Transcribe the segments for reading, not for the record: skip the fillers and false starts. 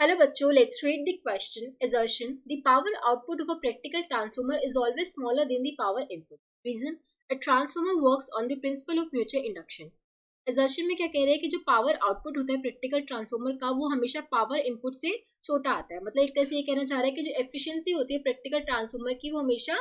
Hello बच्चों, let's read the question. Assertion: the power output of a practical transformer is always smaller than the power input. Reason: a transformer works on the principle of mutual induction. Assertion में क्या कह रहे हैं कि जो power output होता है practical transformer का वो हमेशा पावर इनपुट से छोटा आता है. मतलब एक तरह से ये कहना चाह रहा है कि जो एफिशिएंसी होती है प्रैक्टिकल ट्रांसफार्मर की वो हमेशा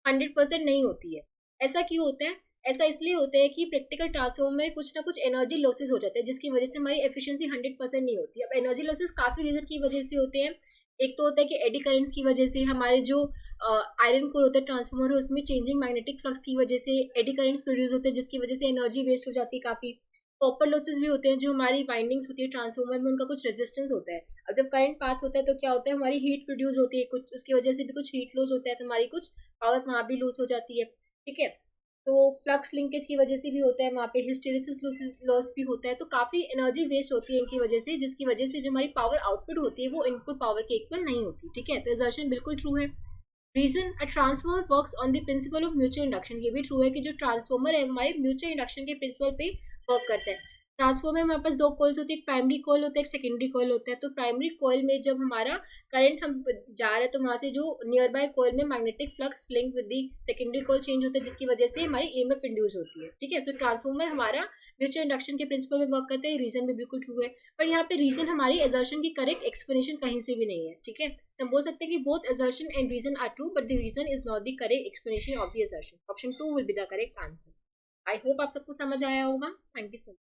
100% नहीं होती है. ऐसा क्यों होता है? ऐसा इसलिए होता है कि प्रैक्टिकल ट्रांसफार्मर में कुछ ना कुछ एनर्जी लॉसेस हो जाते हैं जिसकी वजह से हमारी एफिशिएंसी 100% नहीं होती. अब एनर्जी लॉसेस काफ़ी रीजन की वजह से होते हैं. एक तो होता है कि एडी करेंट्स की वजह से, हमारे जो आयरन कोर होता है ट्रांसफार्मर है उसमें चेंजिंग मैग्नेटिक फ्लक्स की वजह से एडी करेंट्स प्रोड्यूस होते हैं जिसकी वजह से एनर्जी वेस्ट हो जाती है काफ़ी. कॉपर लॉसेस भी होते हैं, जो हमारी वाइंडिंग्स होती है ट्रांसफार्मर में उनका कुछ रेजिस्टेंस होता है. अब जब करंट पास होता है तो क्या होता है, हमारी हीट प्रोड्यूस होती है कुछ, उसकी वजह से भी कुछ हीट लॉस होता है तो हमारी कुछ पावर वहाँ भी लॉस हो जाती है. ठीक है, तो फ्लक्स लिंकेज की वजह से भी होता है, वहाँ पे हिस्टेरिसिस लॉस भी होता है. तो काफ़ी एनर्जी वेस्ट होती है इनकी वजह से, जिसकी वजह से जो हमारी पावर आउटपुट होती है वो इनपुट पावर के इक्वल नहीं होती. ठीक है, तो असर्शन बिल्कुल ट्रू है. Reason: a transformer works on the principle of mutual induction. ये भी ट्रू है कि जो ट्रांसफॉर्मर है हमारे म्यूचुअल इंडक्शन के प्रिंसिपल पे वर्क करता है. ट्रांसफॉर्मर में हमारे पास दो कॉइल्स होती है, एक प्राइमरी कॉइल होता है, एक सेकेंडरी कॉइल होता है. तो प्राइमरी कॉइल में जब हमारा करंट हम जा रहे हैं तो वहाँ से जो नियर बाय कॉइल में magnetic flux link with the secondary coil change होता है जिसकी वजह से हमारी ईएमएफ इंड्यूस होती है. ठीक है, सो ट्रांसफॉर्मर हमारा म्यूचुअल इंडक्शन के प्रिंसिपल में वर्क करते हैं. रीजन भी बिल्कुल ट्रू है, पर यहाँ पे रीजन हमारी असर्शन की करेक्ट एक्सप्लेनेशन कहीं से भी नहीं है. ठीक है, हम बोल सकते हैं कि both assertion and reason are true, but the reason is not the correct explanation of the assertion. Option 2 will be the correct answer. I hope आप सबको समझ आया होगा. Thank you so much.